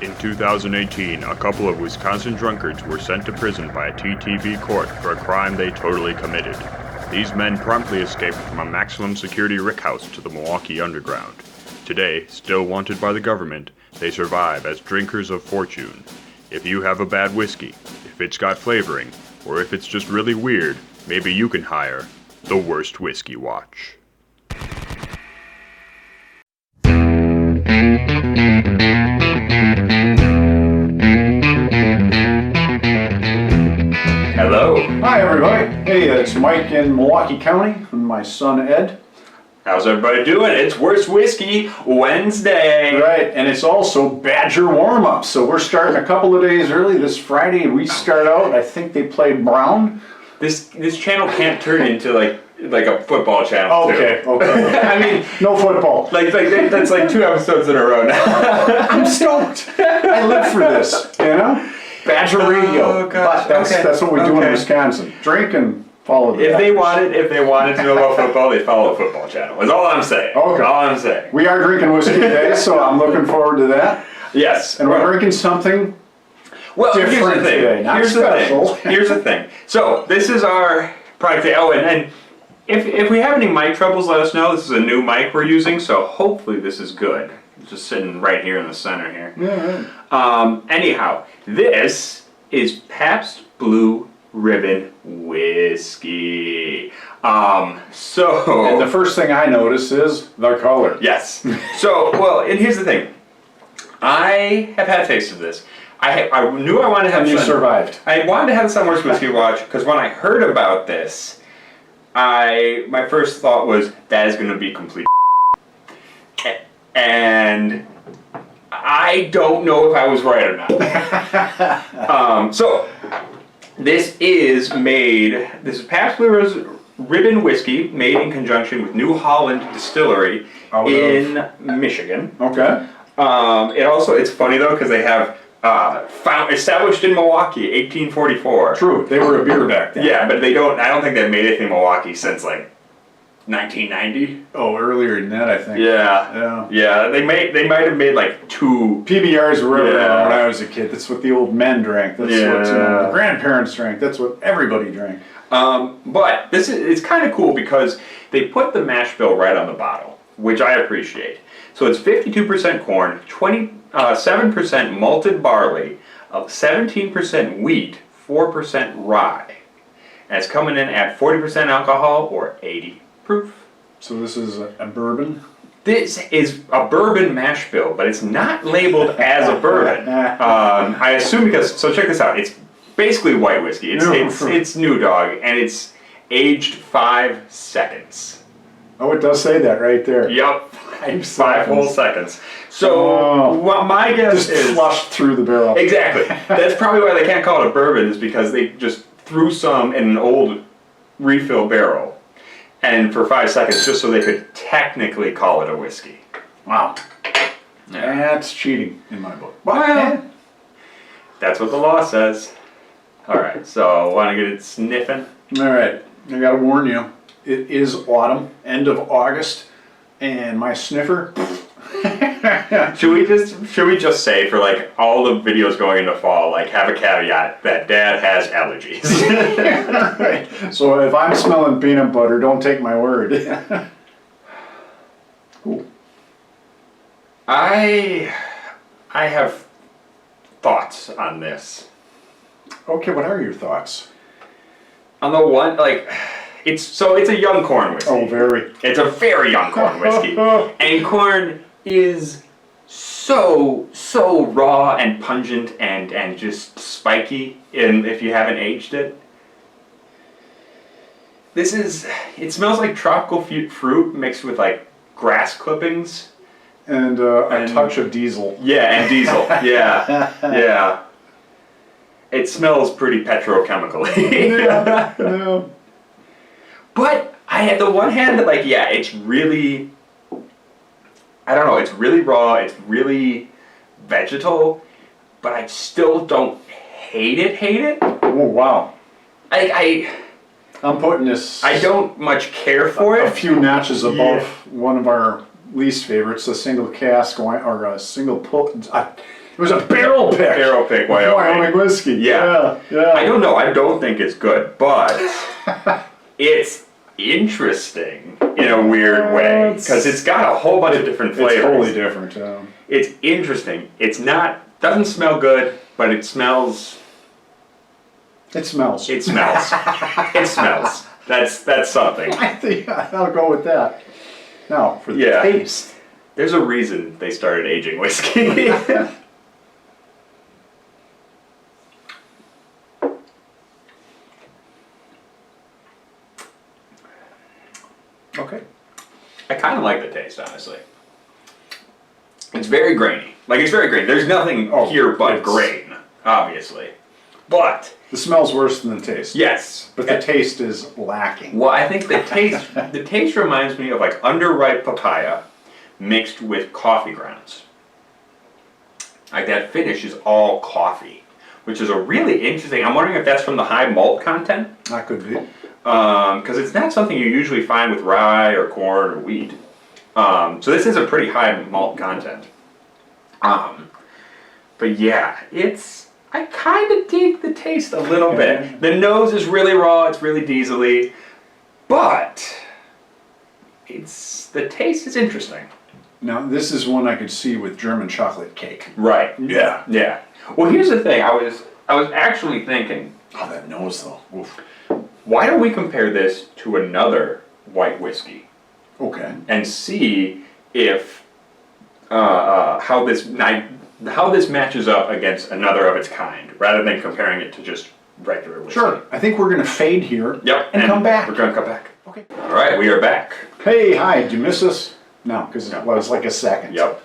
In 2018, a couple of Wisconsin drunkards were sent to prison by a TTV court for a crime they totally committed. These men promptly escaped from a maximum security rickhouse to the Milwaukee Underground. Today, still wanted by the government, they survive as drinkers of fortune. If you have a bad whiskey, if it's got flavoring, or if it's just really weird, maybe you can hire the Worst Whiskey Watch. Hello. Hi, everybody. Hey, it's Mike in Milwaukee County and my son Ed. How's everybody doing? It's Worst Whiskey Wednesday. Right, and it's also Badger warm-up, so we're starting a couple of days early. This Friday we start out, I think they play Brown. This channel can't turn into like a football channel. Okay. I mean, No football. that's like 2 episodes in a row now. I'm stoked. I live for this, you know? Badger radio. Oh, gosh. But that's what we do in Okay. Wisconsin. Drink and follow the If they Badgers. wanted to know about football, they follow a football channel. That's all I'm saying. Okay. All I'm saying. We are drinking whiskey today, so I'm looking forward to that. Yes. And we're drinking something. Well, different here's the thing. today, not Here's special. the thing. Here's the thing. So this is our product. Oh, and if we have any mic troubles, let us know. This is a new mic we're using, so hopefully this is good. It's just sitting right here in the center here. Yeah, right. Anyhow, this is Pabst Blue Ribbon Whiskey. And the first thing I notice is the color. Yes. So, well, and here's the thing. I have had a taste of this. I knew I wanted to have And you this on- survived. I wanted to have this on Worst Whiskey Watch because when I heard about this, my first thought was that is going to be complete and I don't know if I was right or not. So this is Pabst Blue Ribbon Whiskey made in conjunction with New Holland Distillery in Michigan. Okay. It's funny though because they have established in Milwaukee, 1844. True, they were a beer back then. Yeah, but I don't think they've made anything in Milwaukee since like 1990. Oh, earlier than that, I think. Yeah. They might have made like 2. PBRs were everywhere Yeah. when I was a kid. That's what the old men drank. That's what the grandparents drank. That's what everybody drank. But it's kind of cool because they put the mash bill right on the bottle, which I appreciate. So it's 52% corn, 7% malted barley, 17% wheat, 4% rye. And it's coming in at 40% alcohol or 80 proof. So this is a bourbon? This is a bourbon mash bill, but it's not labeled as a bourbon. I assume so check this out. It's basically white whiskey. It's New Dog, and it's aged 5 seconds. Oh, it does say that right there. Yup, 5 whole seconds. So what my guess Just is flushed through the barrel. exactly. That's probably why they can't call it a bourbon, is because they just threw some in an old refill barrel, and for 5 seconds, just so they could technically call it a whiskey. Wow. Yeah. That's cheating in my book. Well, that's what the law says. All right, so want to get it sniffing? All right, I gotta warn you. It is autumn, end of August, and my sniffer. Should we just say for like all the videos going into fall, like have a caveat that Dad has allergies. Right. So if I'm smelling peanut butter, don't take my word. Cool. I have thoughts on this. Okay, what are your thoughts? On the one, like, it's a young corn whiskey. Oh, very. It's a very young corn whiskey. And corn is so raw and pungent and just spiky if you haven't aged it. It smells like tropical fruit mixed with like grass clippings. And a touch of diesel. Yeah, and diesel. Yeah. It smells pretty petrochemically. Yeah. But at the one hand, like, yeah, it's really, I don't know, it's really raw, it's really vegetal, but I still don't hate it. Oh, wow. I'm putting this... I don't much care for it. A few notches above one of our least favorites, a single cask wine, or a single pull. It was a barrel pick. Barrel pick Wyoming whiskey. Yeah. I don't know. I don't think it's good, but it's interesting in a weird way because it's got a whole bunch of different flavors. It's totally different. It's interesting. It's not. Doesn't smell good, but it smells. It smells. It smells. It smells. That's something. I think I'll go with that. Now for the taste. There's a reason they started aging whiskey. Okay. I kind of like the taste, honestly. It's very grainy. Like, it's very grainy. There's nothing here but grain, obviously. But the smell's worse than the taste. Yes. But the taste is lacking. Well, I think the taste reminds me of like underripe papaya mixed with coffee grounds. Like that finish is all coffee, which is a really interesting. I'm wondering if that's from the high malt content. That could be. Because it's not something you usually find with rye or corn or wheat. So this is a pretty high malt content. But yeah, I kind of dig the taste a little bit. The nose is really raw, it's really diesely, but the taste is interesting. Now this is one I could see with German chocolate cake. Right. Yeah. Yeah. Well, here's the thing. I was actually thinking. Oh, that nose though. Oof. Why don't we compare this to another white whiskey? Okay. And see if how this matches up against another of its kind, rather than comparing it to just regular whiskey. Sure. I think we're gonna fade here. Yep. And come back. We're gonna come back. Okay. All right, we are back. Hey, hi. Did you miss us? No, because it was like a second. Yep.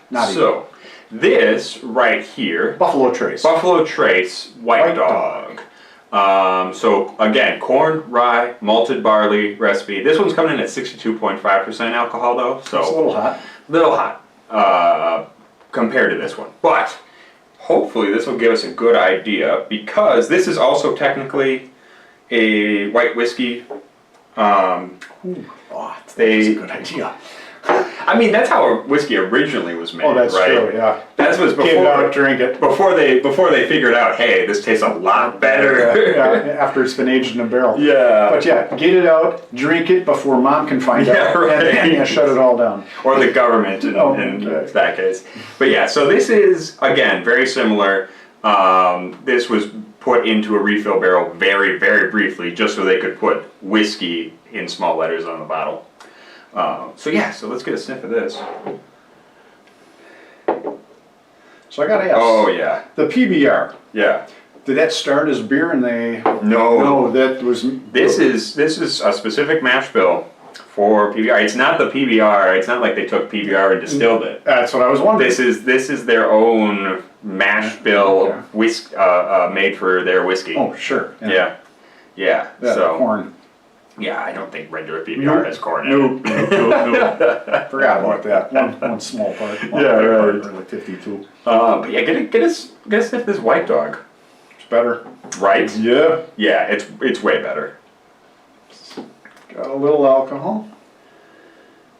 Not so, this right here, Buffalo Trace. Buffalo Trace White Dog. So again, corn, rye, malted barley recipe. This one's coming in at 62.5% alcohol though, so it's a little hot. Little hot compared to this one, but hopefully this will give us a good idea because this is also technically a white whiskey. That's a good idea. I mean, that's how a whiskey originally was made, Oh, that's right? true, yeah. That was before, Get it out, drink it. Before they figured out, hey, this tastes a lot better. Yeah, after it's been aged in a barrel. Yeah. But yeah, get it out, drink it before mom can find out, right. and yeah, shut it all down. Or the government in that case. But yeah, so this is, again, very similar. This was put into a refill barrel very, very briefly, just so they could put whiskey in small letters on the bottle. So let's get a sniff of this. So I gotta ask. Oh yeah. The PBR. Yeah. Did that start as beer and they? No. That was. This is a specific mash bill for PBR. It's not the PBR. It's not like they took PBR and distilled it. That's what I was wondering. This is their own mash bill made for their whiskey. Oh sure. Yeah. So corn. Yeah, I don't think regular PBR has corn in it. No. Forgot about that. One small part. Right. Like 52. But yeah, get a sniff of this White Dog. It's better. Right? Yeah. Yeah, it's way better. Got a little alcohol.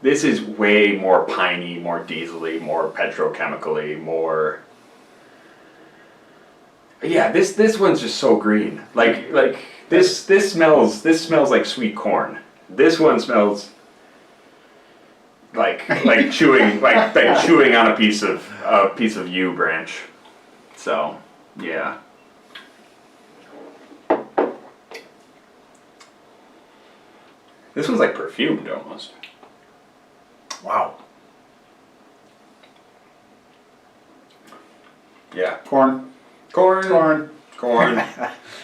This is way more piney, more diesely, more petrochemically, more. Yeah, this one's just so green. Like this smells like sweet corn. This one smells like chewing chewing on a piece of yew branch. So yeah. This one's like perfumed almost. Wow. Yeah. Corn.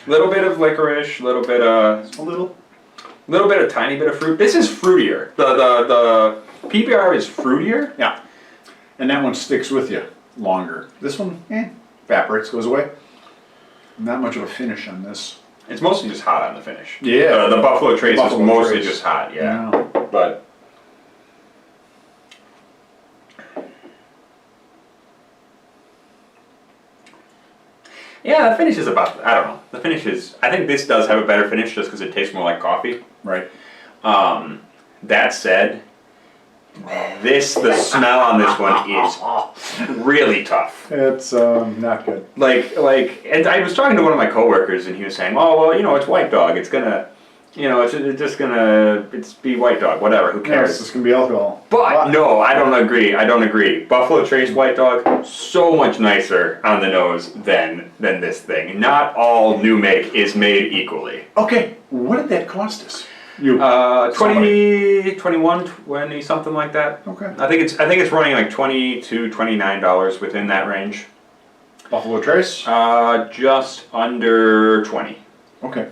Little bit of licorice, little bit of tiny bit of fruit. This is fruitier. The PBR is fruitier. Yeah. And that one sticks with you longer. This one, evaporates, goes away. Not much of a finish on this. It's mostly just hot on the finish. Yeah. The Buffalo Trace is mostly Trace. just hot, yeah. Yeah. But yeah, the finish is about, I don't know. The finish is, I think this does have a better finish just because it tastes more like coffee. Right. That said, the smell on this one is really tough. It's not good. And I was talking to one of my coworkers, and he was saying, "Oh, well, it's White Dog. It's gonna, it's be White Dog. Whatever. Who Yeah, cares?" it's just gonna be alcohol. But no, I don't agree. Buffalo Trace White Dog, so much nicer on the nose than this thing. Not all new make is made equally. Okay, what did that cost us? You? 20, 21, 20, something like that. Okay. I think it's running like $20 to $29 within that range. Buffalo Trace? Just under 20. Okay.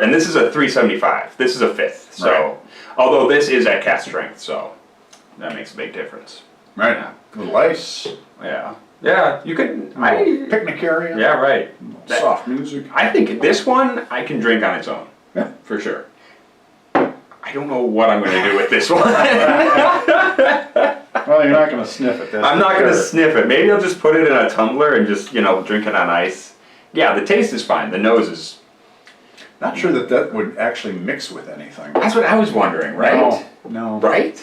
And this is a 375. This is a fifth. So, Right. although this is at cast strength, so that makes a big difference. Right. Yeah. Little ice. Yeah. Yeah. You could. Picnic area. Yeah. Right. Soft music. I think this one I can drink on its own. Yeah. For sure. I don't know what I'm going to do with this one. Well, you're not gonna sniff it. That's I'm not going to sure. sniff it. Maybe I'll just put it in a tumbler and just, drink it on ice. Yeah, the taste is fine. The nose is... Not sure that would actually mix with anything. That's what I was wondering, right? No. Right?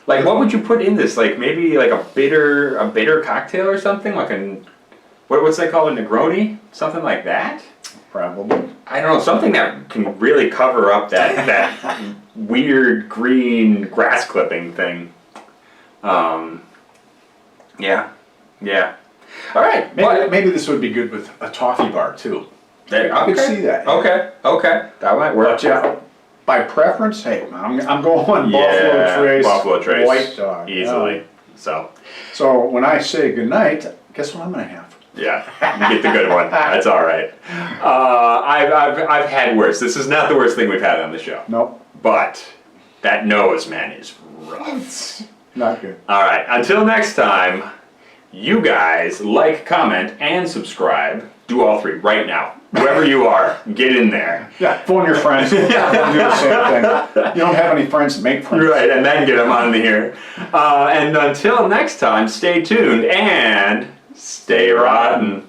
Like, what would you put in this? Like, maybe like a bitter cocktail or something? Like what's that called? A Negroni? Something like that? Probably. I don't know. Something that can really cover up that weird green grass clipping thing. Yeah. All right. Maybe this would be good with a toffee bar too. I could see that. Okay. That might work. But yeah, by preference, hey, I'm going Buffalo Trace. White Dog. Easily. So when I say goodnight, guess what I'm gonna have? yeah, you get the good one. That's all right. I've had worse. This is not the worst thing we've had on the show. Nope, But that nose, man, is rough. not good. All right. Until next time, you guys like, comment, and subscribe. Do all three right now. Whoever you are, get in there. Yeah, phone your friends. Do the same thing. You don't have any friends, make friends. Right, and then get them on here. And until next time, stay tuned and stay rotten.